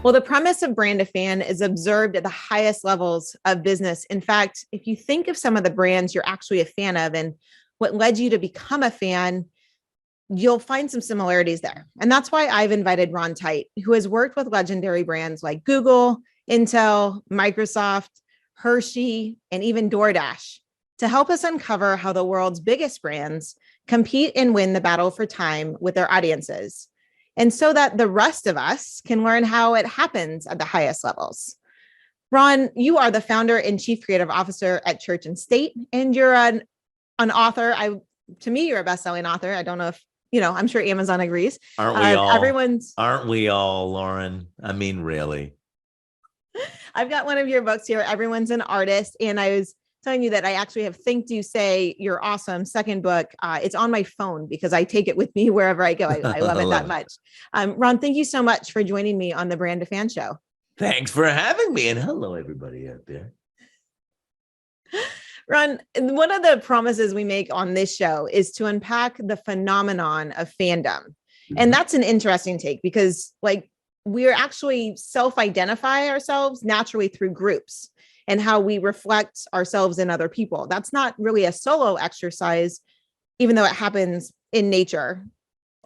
Well, the premise of brand a fan is observed at the highest levels of business. In fact, if you think of some of the brands you're actually a fan of and what led you to become a fan, you'll find some similarities there. And that's why I've invited Ron Tite, who has worked with legendary brands like Google, Intel, Microsoft, Hershey, and even DoorDash to help us uncover how the world's biggest brands compete and win the battle for time with their audiences. And so that the rest of us can learn how it happens at the highest levels. Ron, you are the founder and chief creative officer at church+state, and you're an author. To me, you're a best-selling author. I don't know if, I'm sure Amazon agrees. Aren't we all? Aren't we all, Lauren? I mean, really. I've got one of your books here, Everyone's an Artist, and I was telling you that I actually have Think, Do, Say, You're Awesome, second book. It's on my phone because I take it with me wherever I go. I love it that much. Ron, thank you so much for joining me on the Brand a Fan Show. Thanks for having me, and hello, everybody out there. Ron, one of the promises we make on this show is to unpack the phenomenon of fandom. And that's an interesting take because we are actually self-identify ourselves naturally through groups and how we reflect ourselves in other people. That's not really a solo exercise, even though it happens in nature.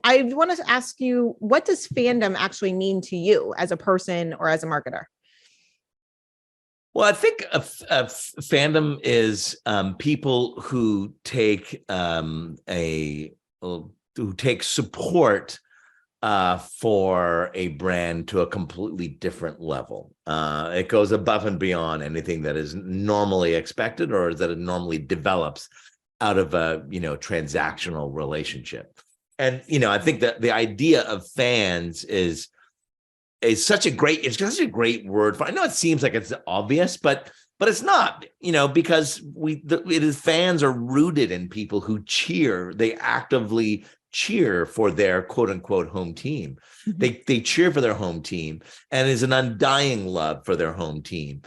I want to ask you, what does fandom actually mean to you as a person or as a marketer? Well, I think fandom is people who take support for a brand to a completely different level. It goes above and beyond anything that is normally expected or that it normally develops out of a transactional relationship. And I think that the idea of fans is such a great word. I know it seems like it's obvious, but it's not. Because fans are rooted in people who cheer. They actively cheer for their quote unquote home team. Mm-hmm. They cheer for their home team, and is an undying love for their home team.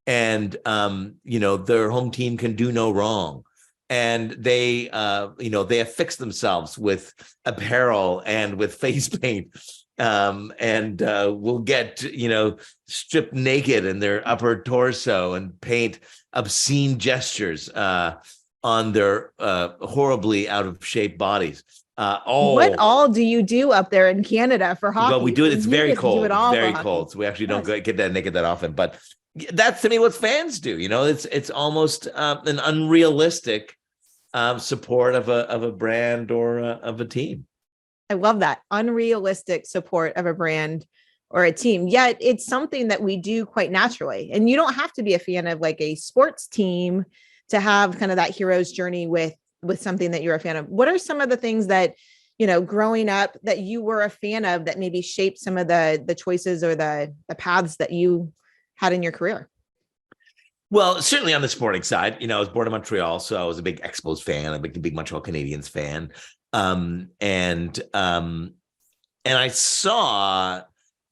And their home team can do no wrong. And they affix themselves with apparel and with face paint, and will get stripped naked in their upper torso and paint obscene gestures on their horribly out of shape bodies. What all do you do up there in Canada for hockey? Well, we do it. It's very cold. It's very cold. So we actually don't get that naked that often. But that's, to me, what fans do. It's almost an unrealistic support of a brand or of a team. I love that. Unrealistic support of a brand or a team. Yet it's something that we do quite naturally. And you don't have to be a fan of a sports team to have kind of that hero's journey with something that you're a fan of. What are some of the things that, growing up that you were a fan of that maybe shaped some of the choices or the paths that you had in your career? Well, certainly on the sporting side, I was born in Montreal, so I was a big Expos fan, a big Montreal Canadiens fan. And I saw,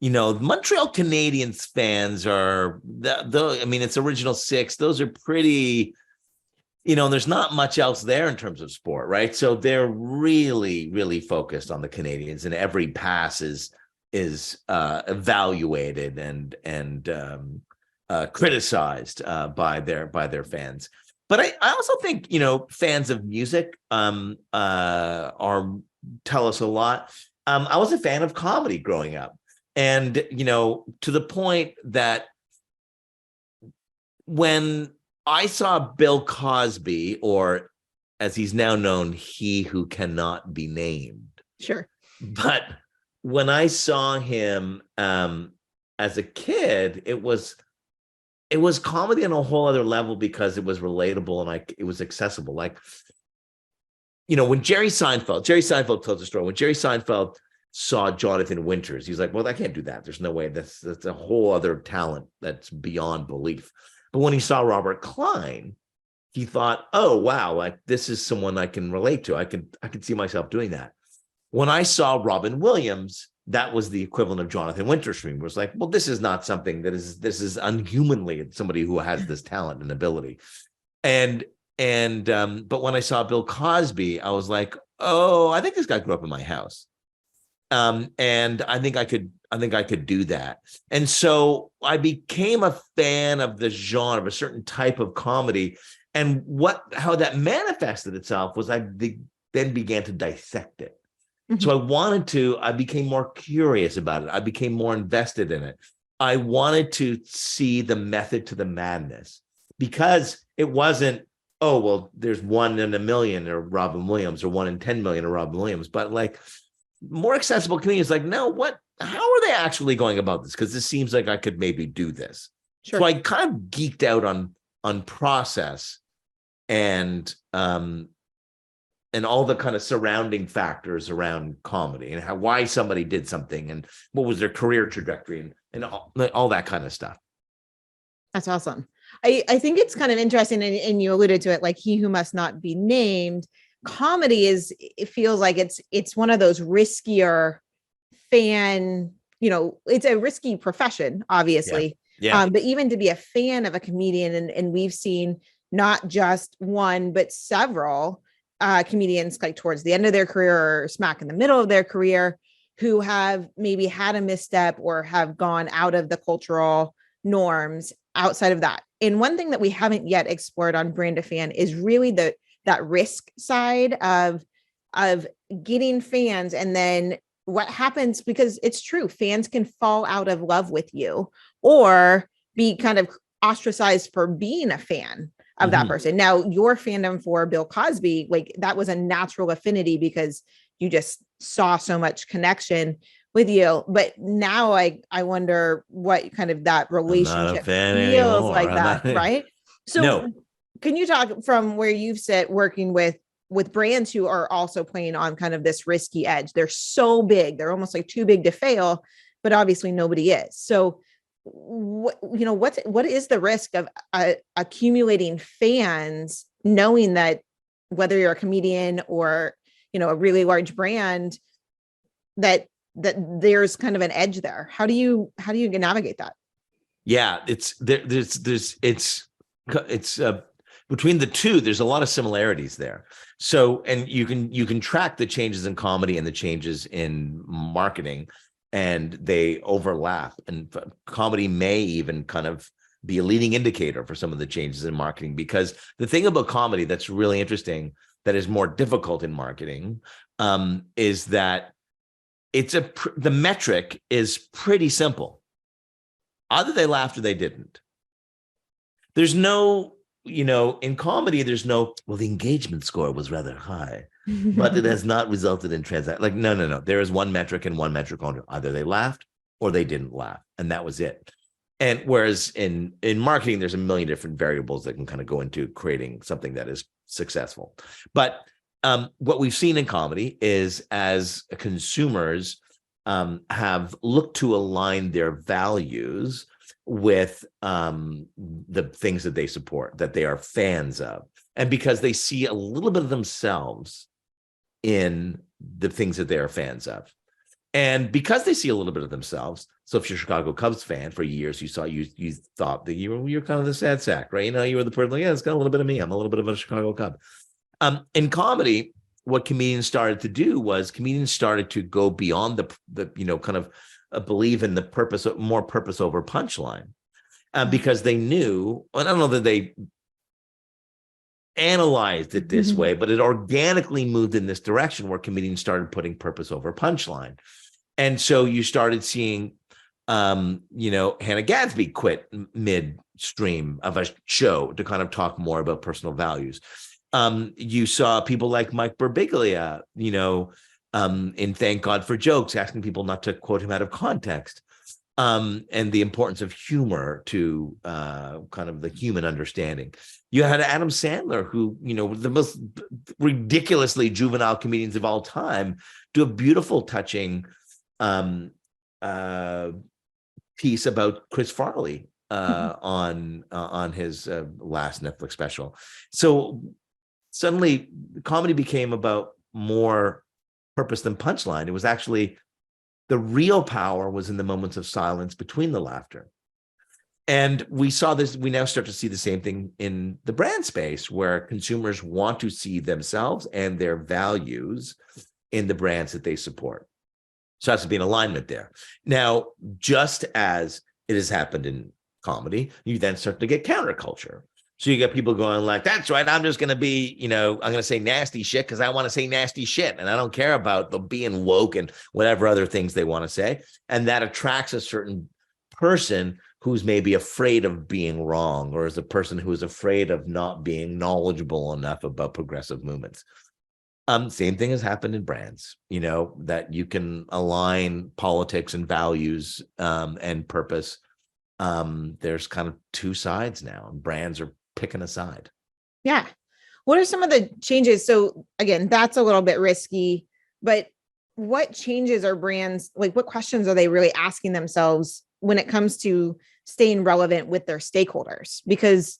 Montreal Canadiens fans are, it's original six. Those are pretty, there's not much else there in terms of sport, right? So they're really, really focused on the Canadiens, and every pass is evaluated and criticized by their fans. But I also think, fans of music tell us a lot. I was a fan of comedy growing up, and to the point that when I saw Bill Cosby, or as he's now known, He Who Cannot Be Named. Sure. But when I saw him as a kid, it was comedy on a whole other level because it was relatable and it was accessible. When Jerry Seinfeld tells a story, when Jerry Seinfeld saw Jonathan Winters, he was like, well, I can't do that. There's no way. That's a whole other talent that's beyond belief. But when he saw Robert Klein, he thought, oh, wow, this is someone I can relate to. I could see myself doing that. When I saw Robin Williams, that was the equivalent of Jonathan Winters for me. It was like, well, this is not something this is unhumanly somebody who has this talent and ability. But when I saw Bill Cosby, I was like, oh, I think this guy grew up in my house. And I think I could do that. And so I became a fan of the genre, of a certain type of comedy. And how that manifested itself was then began to dissect it. So I became more curious about it. I became more invested in it. I wanted to see the method to the madness, because it wasn't, oh, well, there's 1 in a million or Robin Williams, or 1 in 10 million or Robin Williams, but like more accessible comedians like, no, how are they actually going about this? Because this seems like I could maybe do this. Sure. So I kind of geeked out on process and all the kind of surrounding factors around comedy, and why somebody did something, and what was their career trajectory, and all that kind of stuff. That's awesome. I think it's kind of interesting, and you alluded to it, like He Who Must Not Be Named. Comedy it feels like it's one of those riskier fan, it's a risky profession, obviously. Yeah. But even to be a fan of a comedian, and we've seen not just one, but several comedians like towards the end of their career or smack in the middle of their career who have maybe had a misstep or have gone out of the cultural norms outside of that. And one thing that we haven't yet explored on Brand a Fan is really that risk side of getting fans, and then what happens, because it's true, fans can fall out of love with you or be kind of ostracized for being a fan of that person. Now, your fandom for Bill Cosby, like that was a natural affinity because you just saw so much connection with you. But now I wonder what kind of that relationship feels like that, right? So no. Can you talk from where you've sit working with brands who are also playing on kind of this risky edge? They're so big, they're almost like too big to fail, but obviously nobody is. So what is the risk of accumulating fans, knowing that whether you're a comedian or a really large brand, that there's kind of an edge there? How do you navigate that? Yeah, it's between the two, there's a lot of similarities there. So, and you can track the changes in comedy and the changes in marketing, and they overlap. And comedy may even kind of be a leading indicator for some of the changes in marketing, because the thing about comedy that's really interesting, that is more difficult in marketing, is that the metric is pretty simple. Either they laughed or they didn't. There's no, in comedy, there's no, well, the engagement score was rather high, but it has not resulted in transaction. Like, no. There is one metric and one metric only. Either they laughed or they didn't laugh. And that was it. And whereas in marketing, there's a million different variables that can kind of go into creating something that is successful. But what we've seen in comedy is, as consumers have looked to align their values with the things that they support, that they are fans of, and because they see a little bit of themselves in the things that they are fans of, and because they see a little bit of themselves. So if you're a Chicago Cubs fan, for years you thought that you're kind of the sad sack, right? You were the person like, yeah, it's got a little bit of me. I'm a little bit of a Chicago Cub. In comedy, what comedians started to do was comedians started to go beyond the kind of believe in the purpose, more purpose over punchline, because they knew, and I don't know that they analyzed it this way, but it organically moved in this direction where comedians started putting purpose over punchline. And so you started seeing, Hannah Gadsby quit midstream of a show to kind of talk more about personal values. You saw people like Mike Birbiglia, in Thank God for Jokes, asking people not to quote him out of context, and the importance of humor to kind of the human understanding. You had Adam Sandler, who, the most ridiculously juvenile comedians of all time, do a beautiful, touching piece about Chris Farley on his last Netflix special. So suddenly comedy became about more purpose than punchline. It was actually, the real power was in the moments of silence between the laughter. And we now start to see the same thing in the brand space, where consumers want to see themselves and their values in the brands that they support. So has to be an alignment there. Now, just as it has happened in comedy, you then start to get counterculture. So you get people going like, that's right, I'm just going to be, I'm going to say nasty shit because I want to say nasty shit. And I don't care about the being woke and whatever other things they want to say. And that attracts a certain person who's maybe afraid of being wrong, or is a person who is afraid of not being knowledgeable enough about progressive movements. Same thing has happened in brands, that you can align politics and values and purpose. There's kind of two sides now, and brands are picking a side. Yeah. What are some of the changes? So again, that's a little bit risky, but what changes are brands, like what questions are they really asking themselves when it comes to staying relevant with their stakeholders? Because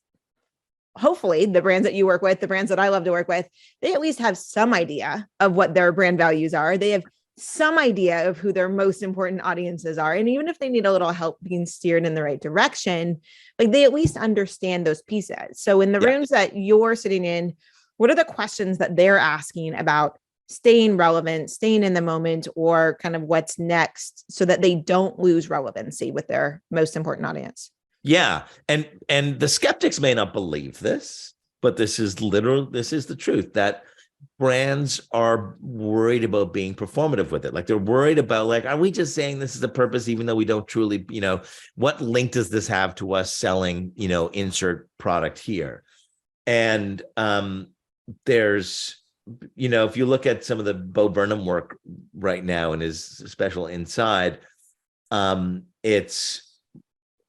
hopefully the brands that you work with, the brands that I love to work with, they at least have some idea of what their brand values are. They have some idea of who their most important audiences are. And even if they need a little help being steered in the right direction, like they at least understand those pieces. So in the rooms that you're sitting in, what are the questions that they're asking about staying relevant, staying in the moment, or kind of what's next so that they don't lose relevancy with their most important audience? Yeah. And the skeptics may not believe this, but this is the truth, that brands are worried about being performative with it. Like they're worried about like, are we just saying this is the purpose, even though we don't truly, what link does this have to us selling, insert product here? And there's, if you look at some of the Bo Burnham work right now and his special Inside, it's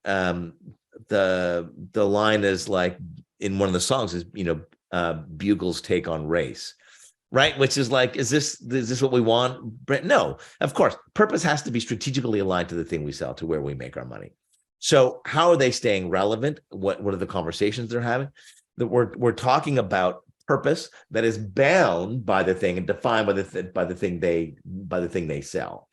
the line is like in one of the songs is, Bugle's take on race, right? Which is like, is this what we want? No, of course, purpose has to be strategically aligned to the thing we sell, to where we make our money. So how are they staying relevant? What are the conversations they're having? That we're talking about purpose that is bound by the thing and defined by the thing they sell.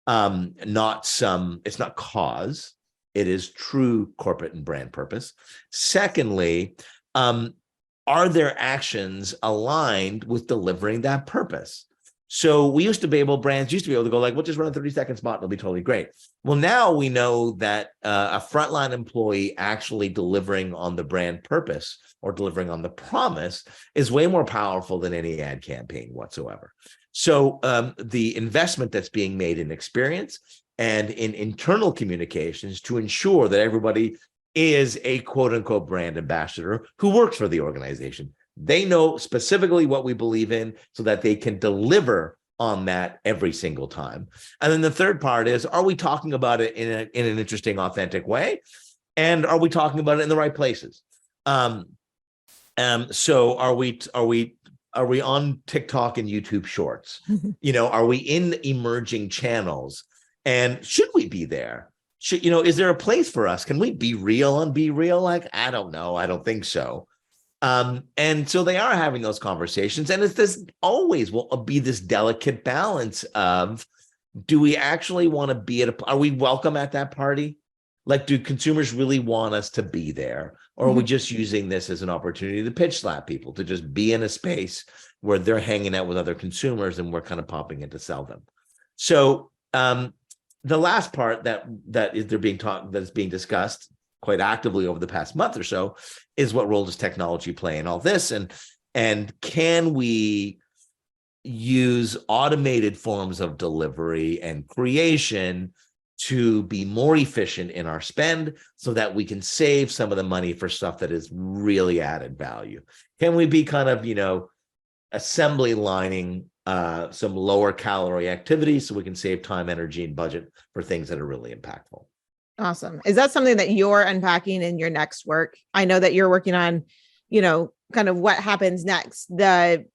It's not cause. It is true corporate and brand purpose. Secondly, are their actions aligned with delivering that purpose? So brands used to be able to go like, we'll just run a 30-second spot and it'll be totally great. Well, now we know that a frontline employee actually delivering on the brand purpose or delivering on the promise is way more powerful than any ad campaign whatsoever. So the investment that's being made in experience and in internal communications to ensure that everybody is a quote unquote brand ambassador who works for the organization. They know specifically what we believe in so that they can deliver on that every single time. And then the third part is, are we talking about it in an interesting, authentic way? And are we talking about it in the right places? So are we on TikTok and YouTube Shorts? Are we in emerging channels? And should we be there? Is there a place for us? Can we be real on Be Real? Like, I don't know. I don't think so. And so they are having those conversations. And it's this always will be this delicate balance of, do we actually want to be are we welcome at that party? Like, do consumers really want us to be there? Or are we just using this as an opportunity to pitch slap people, to just be in a space where they're hanging out with other consumers and we're kind of popping in to sell them? So, the last part that's being discussed quite actively over the past month or so is, what role does technology play in all this? And can we use automated forms of delivery and creation to be more efficient in our spend so that we can save some of the money for stuff that is really added value? Can we be kind of, assembly lining some lower calorie activities so we can save time, energy, and budget for things that are really impactful? Awesome. Is that something that you're unpacking in your next work? I know that you're working on, kind of what happens next. The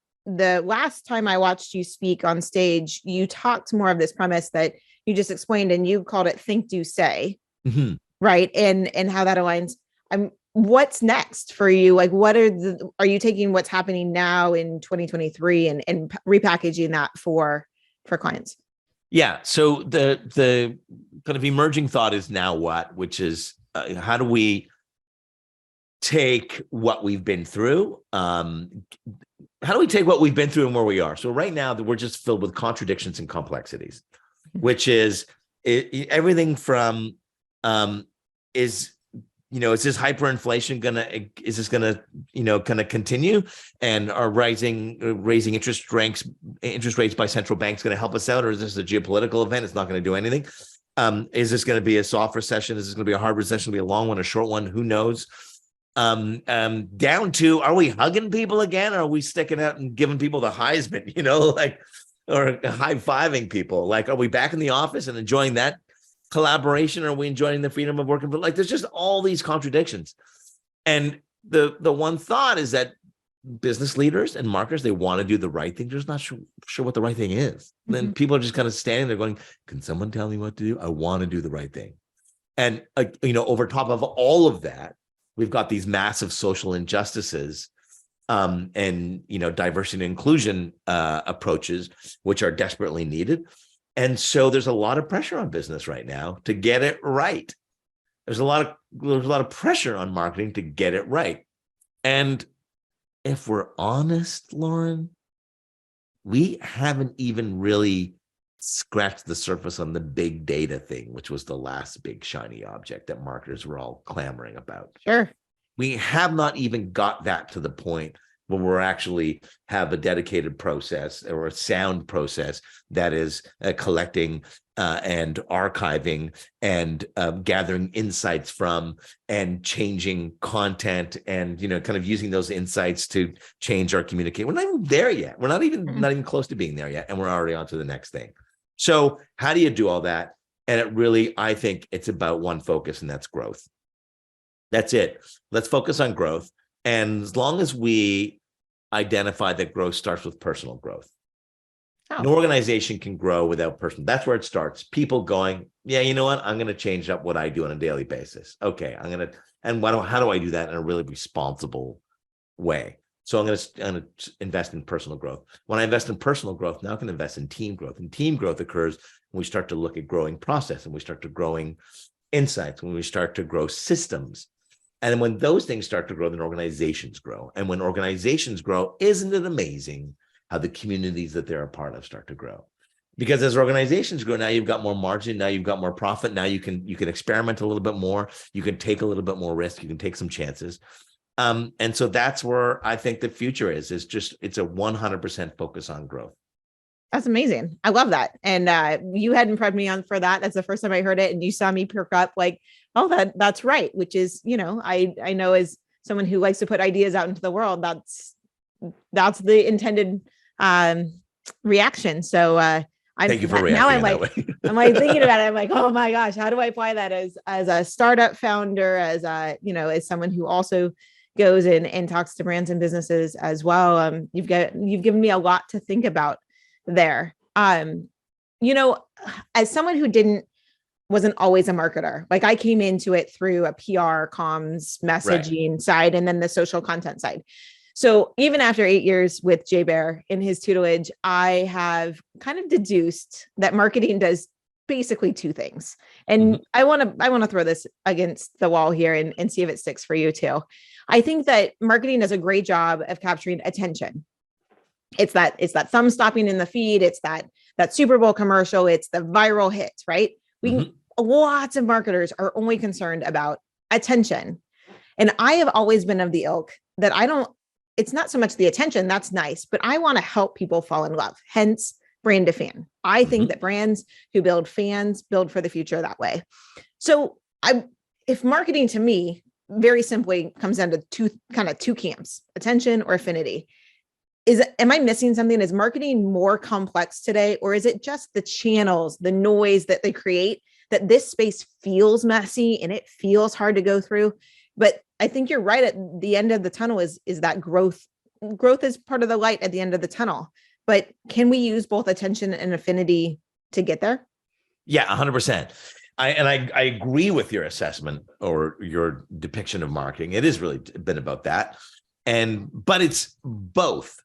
last time I watched you speak on stage, you talked more of this premise that you just explained, and you called it think, do, say, right? And how that aligns. What's next for you? Like, are you taking what's happening now in 2023 and repackaging that for clients? Yeah. So the kind of emerging thought is now what, which is how do we take what we've been through? How do we take what we've been through and where we are? So right now we're just filled with contradictions and complexities. which is everything from is this hyperinflation gonna continue, and are raising interest rates by central banks going to help us out, or is this a geopolitical event? It's not going to do anything. Is this going to be a soft recession? Is this going to be a hard recession? Be a long one, a short one? Who knows? Down to, are we hugging people again? Or are we sticking out and giving people the Heisman? Or high-fiving people? Like, are we back in the office and enjoying that collaboration? Or are we enjoying the freedom of working? But like, there's just all these contradictions. And the one thought is that business leaders and marketers, they want to do the right thing. They're just not sure what the right thing is. Then people are just kind of standing there going, can someone tell me what to do? I want to do the right thing. And over top of all of that, we've got these massive social injustices and diversity and inclusion approaches, which are desperately needed. And so there's a lot of pressure on business right now to get it right. There's a lot of pressure on marketing to get it right. And if we're honest, Lauren, we haven't even really scratched the surface on the big data thing, which was the last big shiny object that marketers were all clamoring about. Sure. We have not even got that to the point where we're actually have a dedicated process or a sound process that is collecting and archiving and gathering insights from and changing content and kind of using those insights to change our communication. We're not even there yet. We're not even close to being there yet, and we're already on to the next thing. So how do you do all that? And it really, I think it's about one focus, and that's growth. That's it. Let's focus on growth. And as long as we identify that growth starts with personal growth, no organization can grow without personal. That's where it starts. People going, yeah, you know what? I'm going to change up what I do on a daily basis. Okay, how do I do that in a really responsible way? So I'm going to invest in personal growth. When I invest in personal growth, now I can invest in team growth. And team growth occurs when we start to look at growing process, and we start to growing insights, when we start to grow systems. And when those things start to grow, then organizations grow. And when organizations grow, isn't it amazing how the communities that they're a part of start to grow? Because as organizations grow, now you've got more margin, now you've got more profit, now you can experiment a little bit more, you can take a little bit more risk, you can take some chances. And so that's where I think the future is it's a 100% focus on growth. That's amazing. I love that. And you hadn't prepped me on for that. That's the first time I heard it. And you saw me perk up like, oh, that's right. Which is, I know as someone who likes to put ideas out into the world, that's the intended reaction. So thank you for reacting. Now I'm like thinking about it. I'm like, oh my gosh, how do I apply that as a startup founder, as someone who also goes in and talks to brands and businesses as well. You've given me a lot to think about there. As someone who wasn't always a marketer, like I came into it through a PR comms messaging side and then the social content side. So even after 8 years with Jay Bear in his tutelage, I have kind of deduced that marketing does basically two things. And I want to throw this against the wall here and see if it sticks for you too. I think that marketing does a great job of capturing attention. It's that thumb stopping in the feed. It's that Super Bowl commercial. It's the viral hits, right? Lots of marketers are only concerned about attention. And I have always been of the ilk that it's not so much the attention, that's nice, but I want to help people fall in love. Hence brand to fan. I think that brands who build fans build for the future that way. So if marketing to me very simply comes down to two camps, attention or affinity. Am I missing something? Is marketing more complex today, or is it just the channels, the noise that they create, that this space feels messy and it feels hard to go through? But I think you're right. At the end of the tunnel is that growth. Growth is part of the light at the end of the tunnel. But can we use both attention and affinity to get there? Yeah, 100%. I agree with your assessment or your depiction of marketing. It has really been about that. But it's both.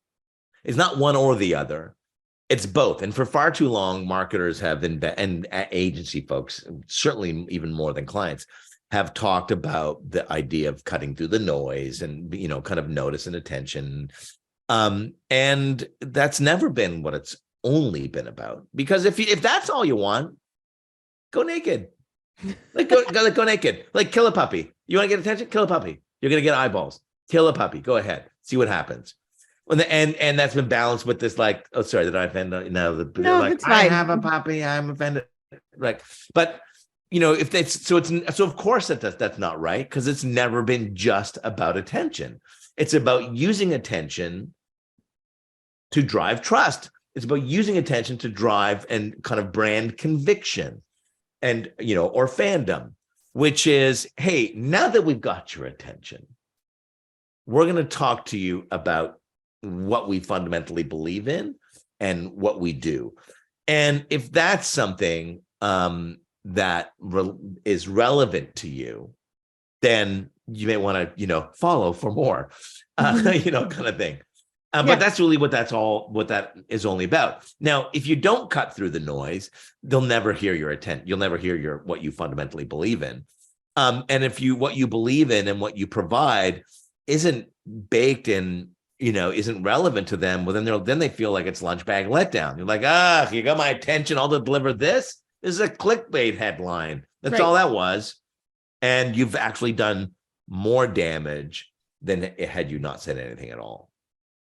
It's not one or the other. It's both. And for far too long, marketers and agency folks, certainly even more than clients, have talked about the idea of cutting through the noise and, kind of notice and attention. And that's never been what it's only been about. Because if that's all you want, go naked. Like go naked. Like kill a puppy. You want to get attention? Kill a puppy. You're gonna get eyeballs. Kill a puppy. Go ahead. See what happens. And that's been balanced with this, like, oh, sorry, did I offend? No, like, it's I fine. have a puppy, I'm offended. Right. But if that's so of course that's not right, because it's never been just about attention. It's about using attention to drive trust. It's about using attention to drive and kind of brand conviction and, or fandom, which is, hey, now that we've got your attention, we're going to talk to you about what we fundamentally believe in and what we do. And if that's something that is relevant to you, then you may want to, follow for more, kind of thing. But that's really what that is only about. Now, if you don't cut through the noise, they'll never hear your intent. You'll never hear what you fundamentally believe in. And if what you believe in and what you provide isn't baked in, isn't relevant to them, well, then they feel like it's lunch bag letdown. You're like, you got my attention, I'll deliver this. This is a clickbait headline. That's right. All that was. And you've actually done more damage than had you not said anything at all.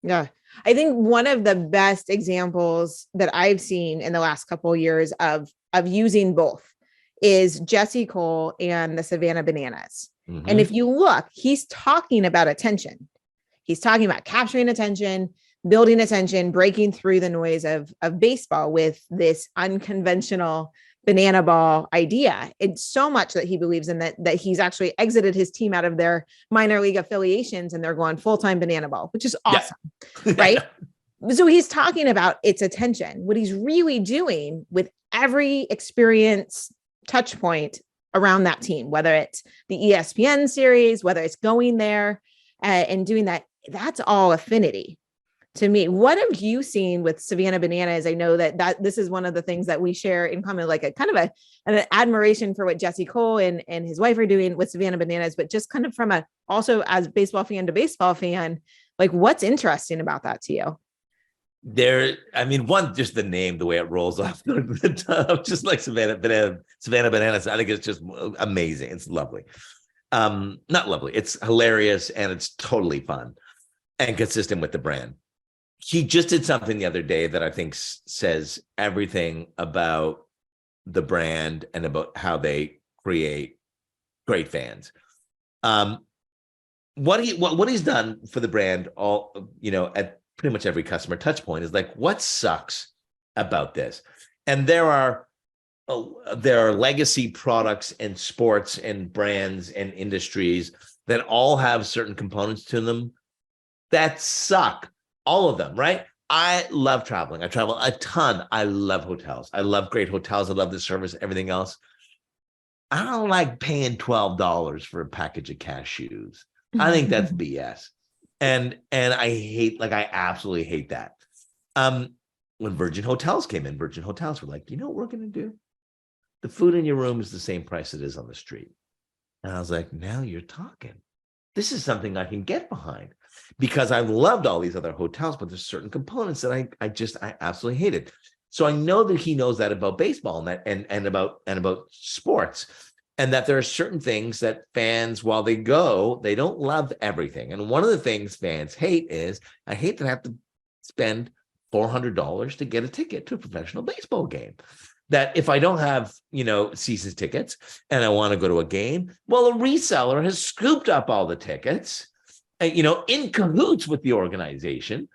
Yeah. I think one of the best examples that I've seen in the last couple of years of using both is Jesse Cole and the Savannah Bananas. Mm-hmm. And if you look, he's talking about attention. He's talking about capturing attention, building attention, breaking through the noise of baseball with this unconventional banana ball idea. It's so much that he believes in that he's actually exited his team out of their minor league affiliations and they're going full-time banana ball, which is awesome. Yeah. Right. So he's talking about its attention. What he's really doing with every experience touch point around that team, whether it's the ESPN series, whether it's going there and doing that, that's all affinity. To me, what have you seen with Savannah Bananas? I know that this is one of the things that we share in common, like a kind of an admiration for what Jesse Cole and his wife are doing with Savannah Bananas, but just kind of from also as baseball fan to baseball fan, like what's interesting about that to you? One, just the name, the way it rolls off the tongue, just like Savannah Bananas. I think it's just amazing. It's lovely. Not lovely. It's hilarious and it's totally fun and consistent with the brand. He just did something the other day that I think says everything about the brand and about how they create great fans. What he's done for the brand, all at pretty much every customer touch point, is like, what sucks about this? And there are legacy products and sports and brands and industries that all have certain components to them that suck. All of them, right? I love traveling. I travel a ton. I love hotels. I love great hotels. I love the service, everything else. I don't like paying $12 for a package of cashews. I think that's BS. And I absolutely hate that. When Virgin Hotels came in, Virgin Hotels were like, you know what we're going to do? The food in your room is the same price it is on the street. And I was like, now you're talking. This is something I can get behind, because I loved all these other hotels, but there's certain components that I absolutely hated. So I know that he knows that about baseball and about sports, and that there are certain things that fans, while they go, they don't love everything. And one of the things fans hate is, I hate to have to spend $400 to get a ticket to a professional baseball game. That if I don't have, season tickets and I want to go to a game, well, a reseller has scooped up all the tickets, in cahoots with the organization.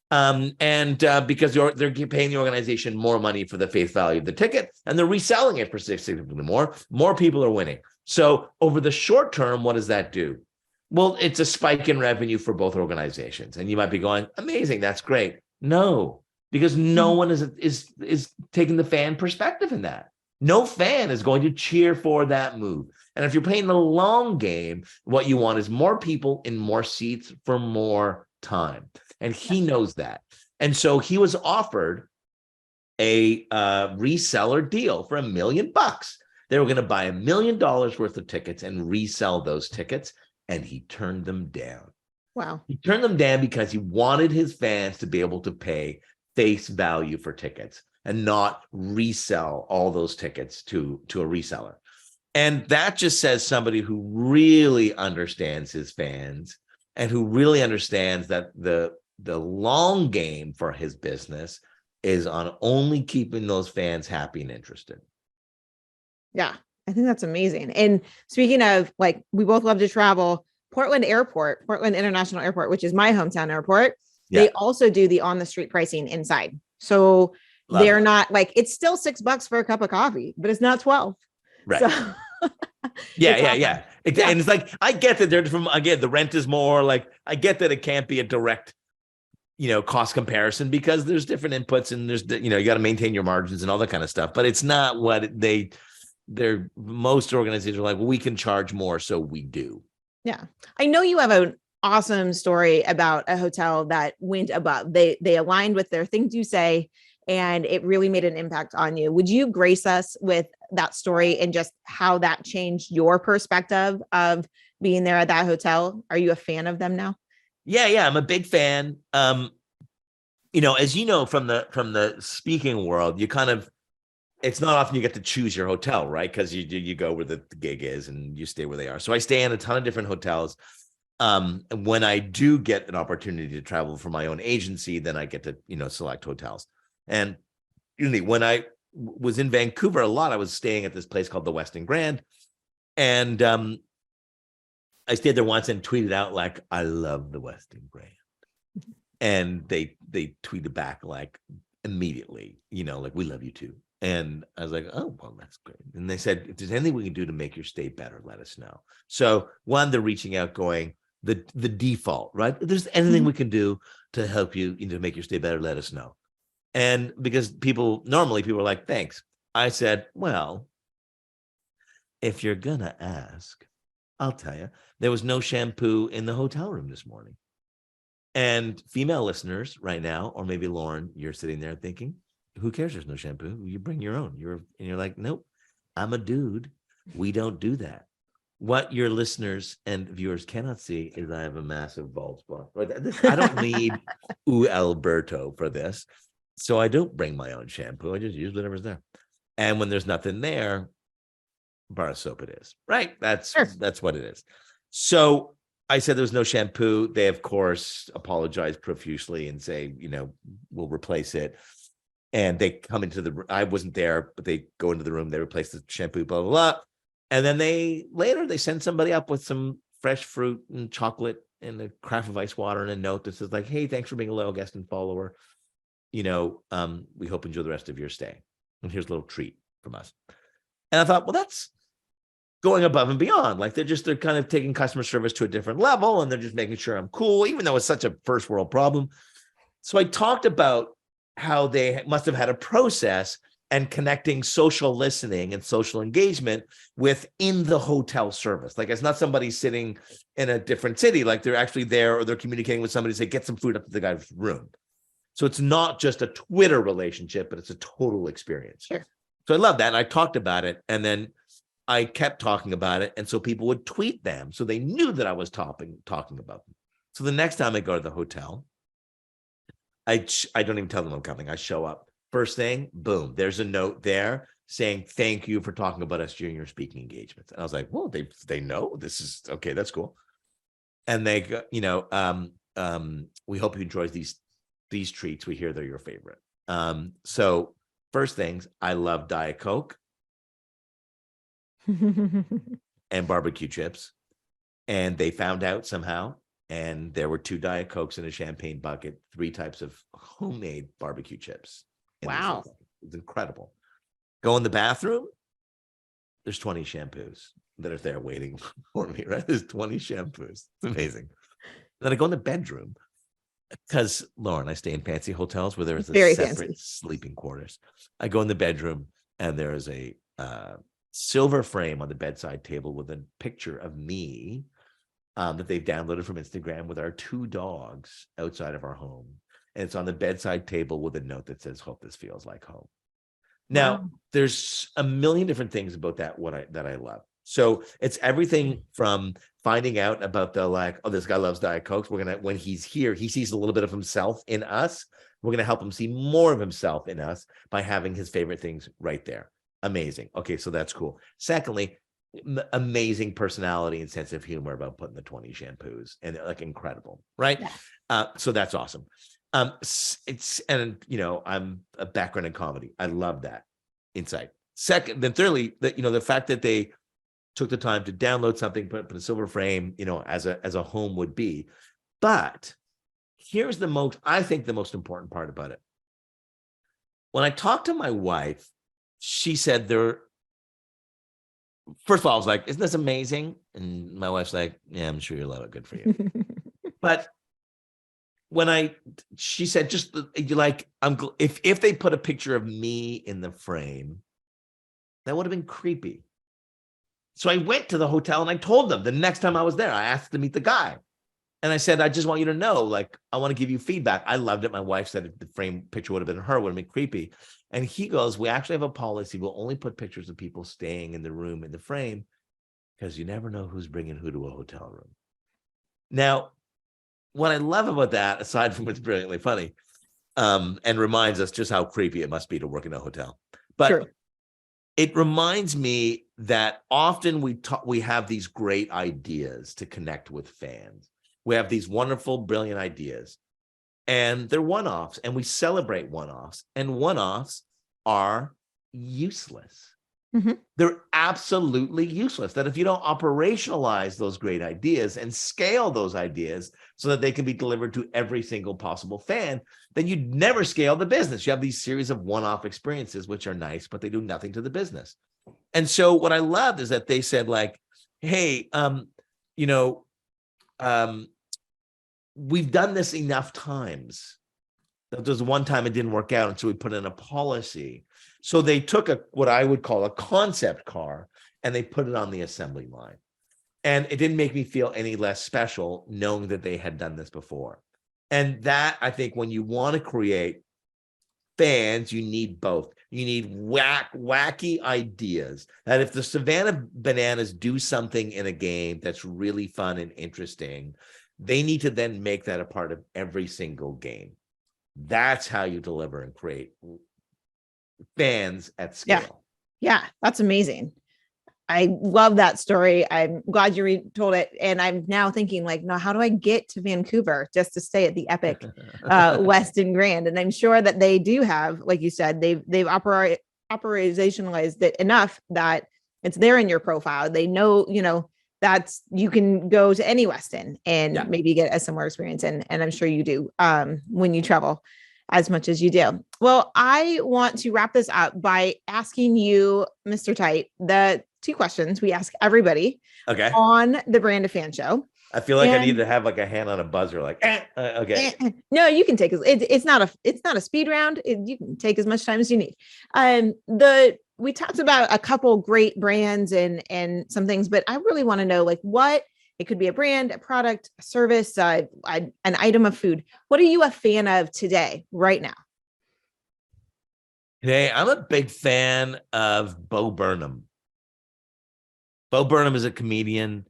Because they're paying the organization more money for the face value of the ticket, and they're reselling it for significantly more people are winning. So over the short term, what does that do? Well, it's a spike in revenue for both organizations. And you might be going, amazing, that's great. No, because no one is taking the fan perspective in that. No fan is going to cheer for that move. And if you're playing the long game, what you want is more people in more seats for more time. And he knows that. And so he was offered a reseller deal for $1 million. They were going to buy $1 million worth of tickets and resell those tickets. And he turned them down. Wow. He turned them down because he wanted his fans to be able to pay face value for tickets and not resell all those tickets to a reseller. And that just says somebody who really understands his fans and who really understands that the long game for his business is on only keeping those fans happy and interested. Yeah, I think that's amazing. And speaking of, like, we both love to travel. Portland International Airport, which is my hometown airport, they also do the on the street pricing inside. So they're not like, it's still $6 for a cup of coffee, but it's not 12. Right. So yeah. And it's like, I get that they're from, again, the rent is more, like, I get that it can't be a direct, cost comparison because there's different inputs and there's, you got to maintain your margins and all that kind of stuff, but it's not what they're most organizations are like, well, we can charge more. So we do. Yeah. I know you have an awesome story about a hotel that went above. They aligned with their things you say, and it really made an impact on you. Would you grace us with that story and just how that changed your perspective of being there at that hotel? Are you a fan of them now? Yeah. I'm a big fan. As you know, from the speaking world, you kind of, it's not often you get to choose your hotel, right? Because you go where the gig is and you stay where they are. So I stay in a ton of different hotels. When I do get an opportunity to travel for my own agency, then I get to, select hotels. And when I was in Vancouver a lot, I was staying at this place called the Westin Grand. And I stayed there once and tweeted out like, I love the Westin Grand. And they tweeted back like immediately, like, we love you too. And I was like, oh, well, that's great. And they said, if there's anything we can do to make your stay better, let us know. So one, they're reaching out going, the default, right? If there's anything we can do to help you, to make your stay better, let us know. And because normally people are like, thanks. I said, well, if you're going to ask, I'll tell you, there was no shampoo in the hotel room this morning. And female listeners right now, or maybe Lauren, you're sitting there thinking, who cares? There's no shampoo. You bring your own. You're like, nope, I'm a dude. We don't do that. What your listeners and viewers cannot see is I have a massive bald spot. I don't need Alberto for this. So I don't bring my own shampoo. I just use whatever's there. And when there's nothing there, bar of soap it is. Right. That's what it is. So I said there was no shampoo. They, of course, apologize profusely and say, we'll replace it. And they come into I wasn't there, but they go into the room, they replace the shampoo, blah, blah, blah. And then they send somebody up with some fresh fruit and chocolate and a carafe of ice water and a note that says like, hey, thanks for being a loyal guest and follower. We hope you enjoy the rest of your stay. And here's a little treat from us. And I thought, well, that's going above and beyond. Like they're kind of taking customer service to a different level and they're just making sure I'm cool, even though it's such a first world problem. So I talked about how they must have had a process and connecting social listening and social engagement within the hotel service. Like it's not somebody sitting in a different city, like they're actually there or they're communicating with somebody to say, get some food up to the guy's room. So it's not just a Twitter relationship, but it's a total experience. Sure. So I love that. And I talked about it and then I kept talking about it. And so people would tweet them. So they knew that I was talking about them. So the next time I go to the hotel, I don't even tell them I'm coming. I show up. First thing, boom, there's a note there saying, thank you for talking about us during your speaking engagements. And I was like, well, they know this is okay. That's cool. And they go, we hope you enjoy these treats. We hear they're your favorite. So first things, I love Diet Coke and barbecue chips. And they found out somehow. And there were 2 Diet Cokes in a champagne bucket, 3 types of homemade barbecue chips. Wow. It's incredible. Go in the bathroom. There's 20 shampoos that are there waiting for me, right? There's 20 shampoos. It's amazing. Then I go in the bedroom because, Lauren, I stay in fancy hotels where there is a separate sleeping quarters. I go in the bedroom and there is a silver frame on the bedside table with a picture of me that they've downloaded from Instagram with our 2 dogs outside of our home. And it's on the bedside table with a note that says, hope this feels like home. Now, there's a million different things about that I love. So it's everything from finding out about the like, oh, this guy loves Diet Cokes. We're gonna, when he's here, he sees a little bit of himself in us. We're gonna help him see more of himself in us by having his favorite things right there. Amazing. Okay, so that's cool. Secondly, amazing personality and sense of humor about putting the 20 shampoos, and like incredible, right? Yeah. So that's awesome. It's, and you know, I'm a background in comedy. I love that insight. Second, then thirdly, that, you know, the fact that they took the time to download something, put in a silver frame, you know, as a home would be. But here's the most, I think the most important part about it. When I talked to my wife, she said first of all, I was like, isn't this amazing? And my wife's like, yeah, I'm sure you'll love it. Good for you. But when she said, just you like, if they put a picture of me in the frame, that would have been creepy. So I went to the hotel and I told them the next time I was there, I asked to meet the guy. And I said, I just want you to know, like, I want to give you feedback. I loved it. My wife said if the frame picture would have been her, would have been creepy. And he goes, we actually have a policy. We'll only put pictures of people staying in the room in the frame because you never know who's bringing who to a hotel room. Now, what I love about that, aside from it's brilliantly funny, and reminds us just how creepy it must be to work in a hotel. But sure. It reminds me that often we have these great ideas to connect with fans. We have these wonderful, brilliant ideas, and they're one-offs, and we celebrate one-offs, and one-offs are useless. Mm-hmm. They're absolutely useless. That if you don't operationalize those great ideas and scale those ideas so that they can be delivered to every single possible fan, then you'd never scale the business. You have these series of one-off experiences, which are nice, but they do nothing to the business. And so what I loved is that they said, like, hey, we've done this enough times. There's one time it didn't work out, and so we put in a policy. So they took what I would call a concept car, and they put it on the assembly line. And it didn't make me feel any less special knowing that they had done this before. And that, I think, when you want to create fans, you need both. You need wacky ideas. That if the Savannah Bananas do something in a game that's really fun and interesting, they need to then make that a part of every single game. That's how you deliver and create fans at scale. Yeah, that's amazing. I love that story. I'm glad you retold it. And I'm now thinking, like, no, how do I get to Vancouver just to stay at the Epic Westin Grand? And I'm sure that they do have, like you said, they've operationalized it enough that it's there in your profile. They know, you know, that's, you can go to any Westin and maybe get a similar experience. And I'm sure you do when you travel as much as you do. Well, I want to wrap this up by asking you, Mr. Tite, the 2 questions we ask everybody on the Brand of Fan show. I feel like I need to have like a hand on a buzzer, like, No, you can take it's not a speed round. You can take as much time as you need. We talked about a couple great brands and some things, but I really want to know, like, what it could be: a brand, a product, a service, an item of food. What are you a fan of today, right now? Today, I'm a big fan of Bo Burnham. Bo Burnham is a comedian,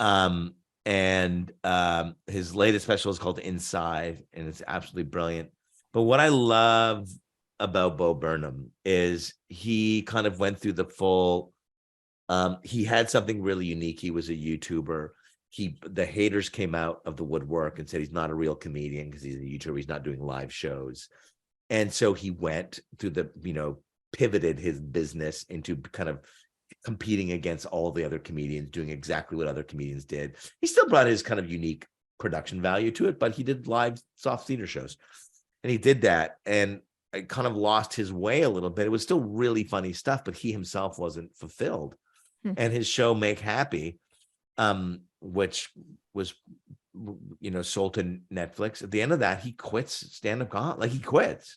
and his latest special is called Inside, and it's absolutely brilliant. But what I love about Bo Burnham is he kind of went through the full, he had something really unique. He was a YouTuber. The haters came out of the woodwork and said he's not a real comedian because he's a YouTuber. He's not doing live shows. And so he went through pivoted his business into kind of competing against all the other comedians, doing exactly what other comedians did. He still brought his kind of unique production value to it, but he did live soft theater shows. And he did that, and it kind of lost his way a little bit. It was still really funny stuff, but he himself wasn't fulfilled. And his show Make Happy, which was sold to Netflix, at the end of that, he quits stand-up comedy. Like, he quits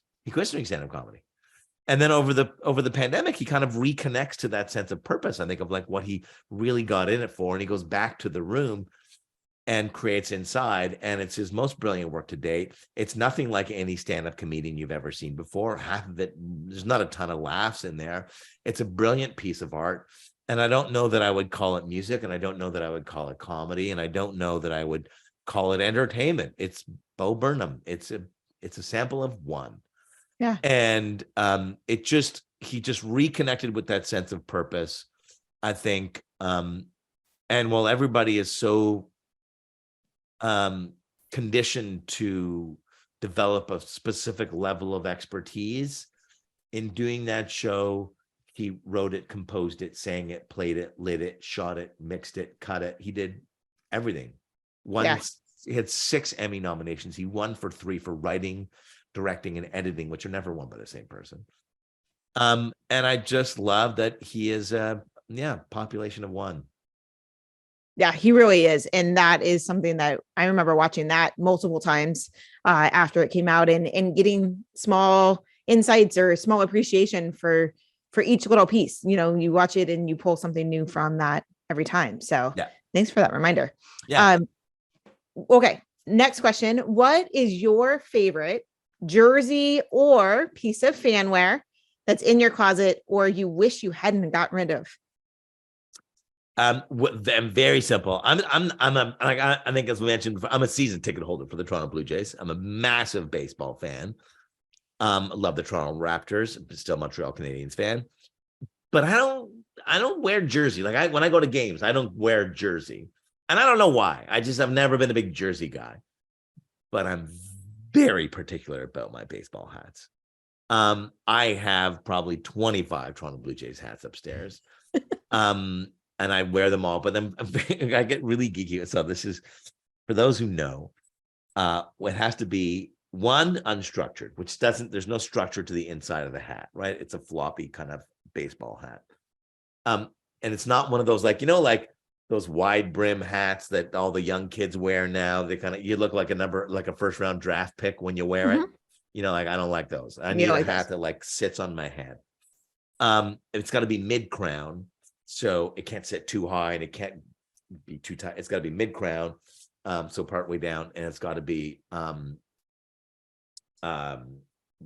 doing stand-up comedy. And then over the pandemic, he kind of reconnects to that sense of purpose, I think, of like what he really got in it for. And he goes back to the room and creates Inside. And it's his most brilliant work to date. It's nothing like any stand-up comedian you've ever seen before. Half of it, there's not a ton of laughs in there. It's a brilliant piece of art. And I don't know that I would call it music, and I don't know that I would call it comedy, and I don't know that I would call it entertainment. It's Bo Burnham. It's a sample of one. Yeah. And he just reconnected with that sense of purpose, I think. And while everybody is so conditioned to develop a specific level of expertise in doing that show, he wrote it, composed it, sang it, played it, lit it, shot it, mixed it, cut it. He did everything. He had 6 Emmy nominations. He won for 3 for writing, directing, and editing, which are never won by the same person. And I just love that he is population of one. Yeah, he really is. And that is something that I remember watching that multiple times after it came out, and getting small insights or small appreciation for each little piece. You watch it and you pull something new from that every time. So thanks for that reminder. Yeah. Okay. Next question. What is your favorite jersey or piece of fanwear that's in your closet or you wish you hadn't gotten rid of? I'm very simple. I think, as we mentioned, I'm a season ticket holder for the Toronto Blue Jays. I'm a massive baseball fan. I love the Toronto Raptors, but still Montreal Canadiens fan. But I don't wear jersey. Like when I go to games, I don't wear jersey. And I don't know why. I've never been a big jersey guy. But I'm very particular about my baseball hats. I have probably 25 Toronto Blue Jays hats upstairs. And I wear them all, but then I get really geeky. So this is, for those who know, it has to be one, unstructured, which there's no structure to the inside of the hat, right? It's a floppy kind of baseball hat. And it's not one of those, like those wide brim hats that all the young kids wear now. You look like a first round draft pick when you wear it. I don't like those. I need a hat that sits on my head. It's got to be mid crown. So it can't sit too high and it can't be too tight. It's got to be mid crown, so partway down, and it's got to be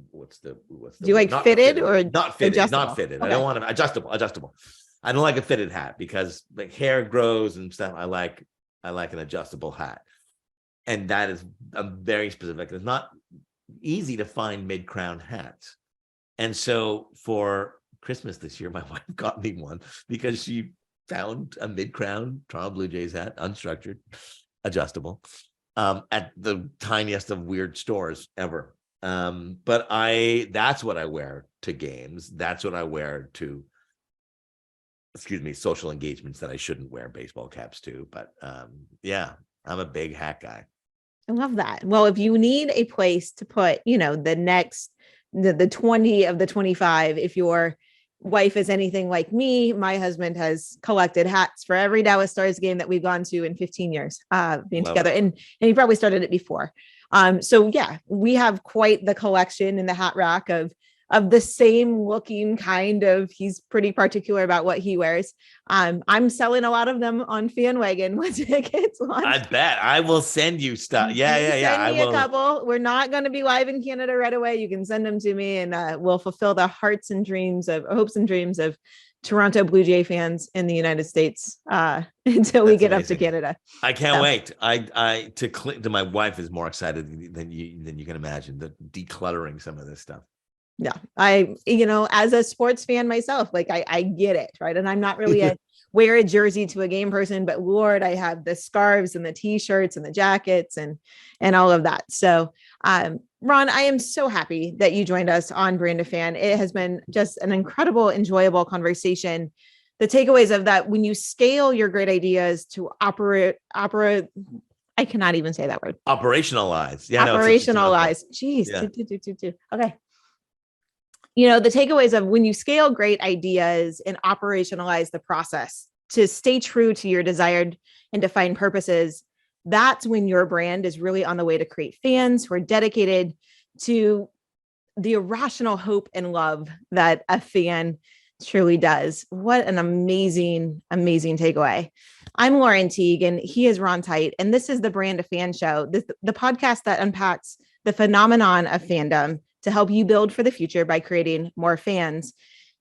what's the do you like fitted or not fitted? Adjustable? Not fitted. Okay. I don't want to adjustable. I don't like a fitted hat because hair grows and stuff. I like an adjustable hat, and that is very specific. It's not easy to find mid crown hats, and so for Christmas this year, my wife got me one because she found a mid-crown Toronto Blue Jays hat, unstructured, adjustable, at the tiniest of weird stores ever. But that's what I wear to games. That's what I wear to, social engagements that I shouldn't wear baseball caps to. But I'm a big hat guy. I love that. Well, if you need a place to put, the 20 of the 25, if your wife is anything like me, my husband has collected hats for every Dallas Stars game that we've gone to in 15 years being together. And he probably started it before. So we have quite the collection in the hat rack of the same looking kind of, he's pretty particular about what he wears. I'm selling a lot of them on FanWagon once it gets launched. I bet I will send you stuff. Yeah. Send me a couple. We're not going to be live in Canada right away. You can send them to me, and we'll fulfill the hopes and dreams of Toronto Blue Jay fans in the United States until we get up to Canada. I can't wait. To my wife is more excited than you can imagine, the decluttering some of this stuff. Yeah, as a sports fan myself, I get it, right? And I'm not really wear a jersey to a game person, but Lord, I have the scarves and the t-shirts and the jackets and all of that. So, Ron, I am so happy that you joined us on Brand a Fan. It has been just an incredible, enjoyable conversation. The takeaways of that, when you scale your great ideas to operate, I cannot even say that word. Operationalize. Yeah. Operationalize. Jeez. Yeah. Okay. The takeaways of when you scale great ideas and operationalize the process to stay true to your desired and defined purposes, that's when your brand is really on the way to create fans who are dedicated to the irrational hope and love that a fan truly does. What an amazing, amazing takeaway. I'm Lauren Teague and he is Ron Tite, and this is the Brand a Fan Show, the podcast that unpacks the phenomenon of fandom to help you build for the future by creating more fans.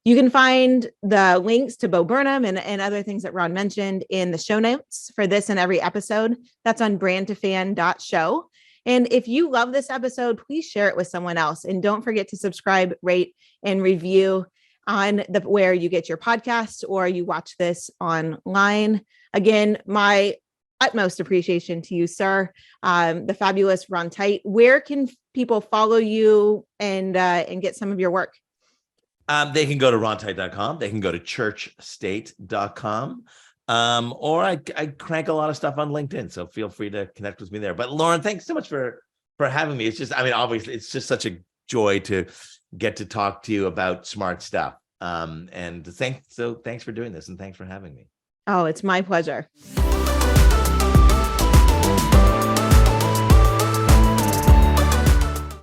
You can find the links to Bo Burnham and other things that Ron mentioned in the show notes for this and every episode. That's on brandtofan.show. And if you love this episode, please share it with someone else. And don't forget to subscribe, rate, and review on where you get your podcast or you watch this online. Again, my utmost appreciation to you, sir. The fabulous Ron Tite. Where can people follow you and get some of your work? They can go to rontite.com. They can go to church+state.com. Or I crank a lot of stuff on LinkedIn. So feel free to connect with me there. But Lauren, thanks so much for having me. It's just, I mean, obviously it's just such a joy to get to talk to you about smart stuff. And thanks for doing this and thanks for having me. Oh, it's my pleasure.